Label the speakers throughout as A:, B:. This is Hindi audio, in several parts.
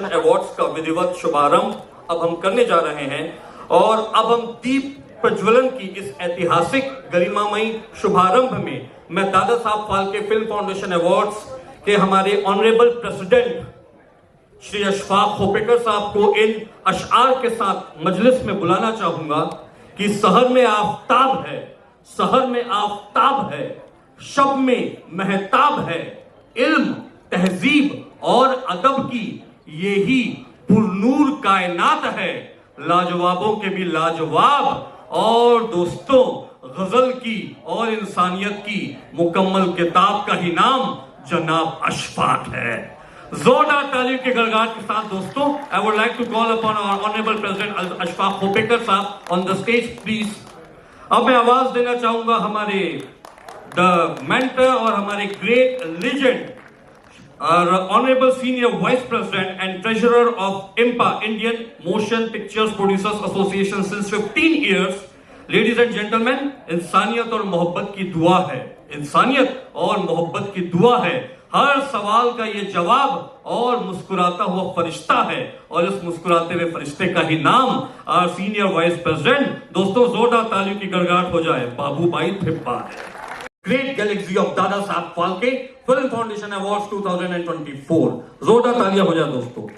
A: अवार्ड्स का विधिवत शुभारंभ अब हम करने जा रहे हैं और अब हम दीप प्रज्वलन की इस ऐतिहासिक गरिमामयी शुभारंभ में मैं दादा Saheb Phalke film foundation awards के हमारे ऑनरेबल प्रेसिडेंट श्री अशफाक खोपेकर साहब को इन अशआर के साथ मजलिस में बुलाना चाहूंगा कि शहर में आफताब है, शहर में आफताब है, शब में महताब है, इल्म तहजीब और अदब की यही पुरनूर कायनात है, लाजवाबों के भी लाजवाब और दोस्तों गजल की और इंसानियत की मुकम्मल किताब का ही नाम जनाब अशफाक है। जोरदार तालीम के गड़गड़ाहट के साथ दोस्तों, I would like to call upon our honourable president Ashfaq Khopekar sahab on the stage please. अब मैं आवाज देना चाहूंगा हमारे द मेंटर और हमारे great legend honourable senior vice president and treasurer of IMPA Indian motion pictures producers association since 15 years. Ladies and gentleman, इंसानियत और मोहब्बत की दुआ है, इंसानियत और मोहब्बत की दुआ है, हर सवाल का ये जवाब और मुस्कुराता हुआ फरिश्ता है और इस मुस्कुराते हुए फरिश्ते का ही नाम आवर सीनियर वाइस प्रेसिडेंट, दोस्तों जोरदार तालियों की गड़गड़ाहट हो जाए, बाबू भाई थिब्बा है। Great Galaxy of Dada Saheb Phalke film foundation awards 2024, जोरदार तालियां हो जाए दोस्तों।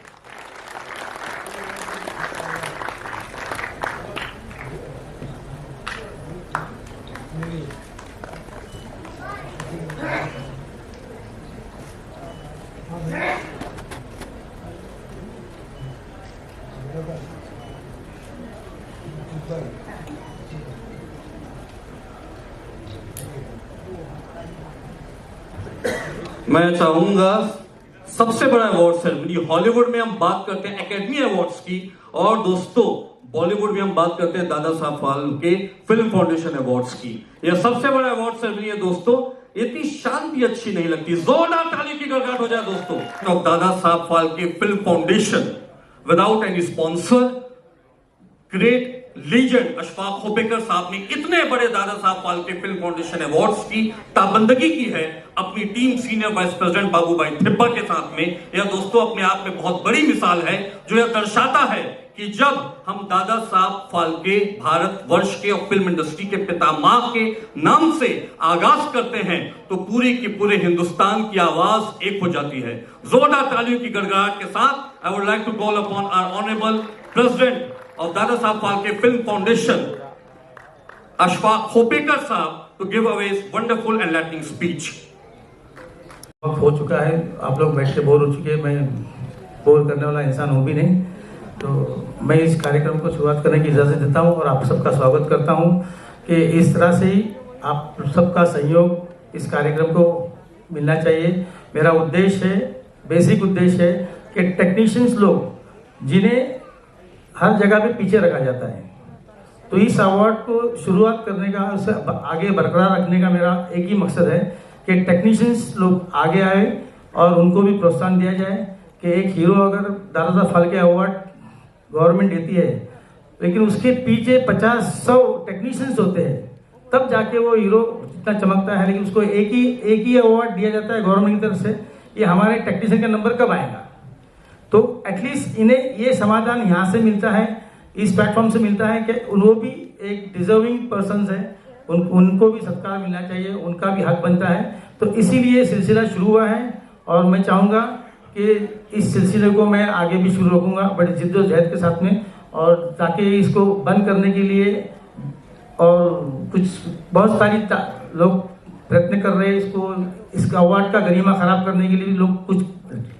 A: मैं चाहूंगा सबसे बड़ा अवार्ड सेरेमनी, हॉलीवुड में हम बात करते हैं एकेडमी अवार्ड्स की और दोस्तों बॉलीवुड में हम बात करते हैं दादा Saheb Phalke film foundation awards की। यह सबसे बड़ा अवार्ड सेरेमनी है दोस्तों, इतनी शांति अच्छी नहीं लगती, जोरदार ताली की गड़गड़ाहट हो जाए दोस्तों। Of Dada Saheb Phalke film foundation without any sponsor, great legend Ashfaq Khopekar sahab ने इतने बड़े दादा Saheb Phalke film foundation awards की ताबंदगी की है अपनी टीम सीनियर वाइस प्रेसिडेंट बाबू भाई थिब्बा के साथ में। यह दोस्तों अपने आप में बहुत बड़ी मिसाल है जो यह दर्शाता है कि जब हम दादा साहब फाल्के भारत वर्ष के और फिल्म इंडस्ट्री के पितामह के नाम से आगाज करते हैं तो पूरे के पूरे हिंदुस्तान की आवाज एक हो जाती है। जोरदार तालियों की गड़गड़ाहट के साथ I would like to call upon our honourable president of Dada Sahab Phalke Film Foundation, Ashfaq Khopekar Sahab, to give away his wonderful enlightening speech.
B: हो चुका है, आप लोग बैठ के बोर हो चुके हैं, मैं बोर करने वाला इंसान हूँ भी नहीं, तो मैं इस कार्यक्रम को शुरुआत करने की इजाज़त देता हूँ और आप सबका स्वागत करता हूँ कि इस तरह से ही आप सबका सहयोग इस कार्यक्रम को मिलना चाहिए। मेरा उद्देश्य है, बेसिक उद्देश्य है कि टेक्नीशियंस लोग जिन्हें हर जगह पे पीछे रखा जाता है, तो इस अवार्ड को शुरुआत करने का, उसे आगे बरकरार रखने का मेरा एक ही मकसद है कि टेक्नीशियंस लोग आगे आए और उनको भी प्रोत्साहन दिया जाए कि एक हीरो अगर दादा साहब फाल्के अवार्ड गवर्नमेंट देती है लेकिन उसके पीछे 50-100 टेक्नीशियंस होते हैं तब जाके वो हीरो इतना चमकता है, लेकिन उसको एक ही अवार्ड दिया जाता है गवर्नमेंट की तरफ से। ये हमारे टेक्नीशियन का नंबर कब आएगा? तो एटलीस्ट इन्हें ये समाधान यहाँ से मिलता है, इस प्लेटफॉर्म से मिलता है कि उनको भी एक डिजर्विंग पर्सन्स है, उनको भी सत्कार मिलना चाहिए, उनका भी हक बनता है। तो इसीलिए सिलसिला शुरू हुआ है और मैं चाहूँगा कि इस सिलसिले को मैं आगे भी शुरू रखूँगा बड़े जिद्दोजहद के साथ में, और ताकि इसको बंद करने के लिए और कुछ बहुत सारी लोग प्रयत्न कर रहे हैं, इसका अवार्ड का गरिमा खराब करने के लिए भी लोग कुछ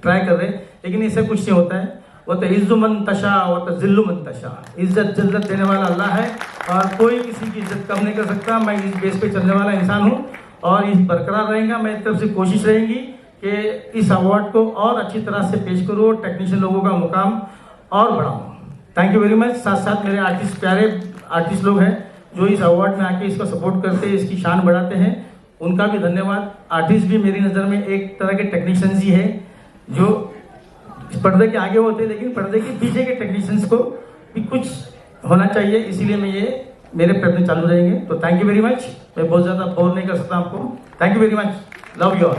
B: ट्राई कर रहे हैं, लेकिन इससे कुछ नहीं होता है। वो तो इज्जु मन तशा वो तो जिल्लु मन तशा, इज्जत जिल्लत देने वाला अल्लाह है और कोई किसी की इज्जत कम नहीं कर सकता। मैं इस बेस पे चलने वाला इंसान हूँ और इस बरकरार रहेगा। मेरी तरफ से कोशिश रहेगी कि इस अवार्ड को और अच्छी तरह से पेश करूँ, टेक्नीशियन लोगों का मुकाम और बढ़ाऊँ। Thank you very much. साथ साथ मेरे आर्टिस्ट, प्यारे आर्टिस्ट लोग हैं जो इस अवार्ड में आके इसको सपोर्ट करते हैं, इसकी शान बढ़ाते हैं, उनका भी धन्यवाद। आर्टिस्ट भी मेरी नज़र में एक तरह के टेक्नीशियंस ही है जो पर्दे के आगे होते हैं, लेकिन पर्दे के पीछे के टेक्नीशियंस को भी कुछ होना चाहिए, इसीलिए मैं ये मेरे प्रयत्न चालू रहेंगे। तो थैंक यू वेरी मच। मैं बहुत ज़्यादा बोर नहीं कर सकता आपको। Thank you very much. Love you all.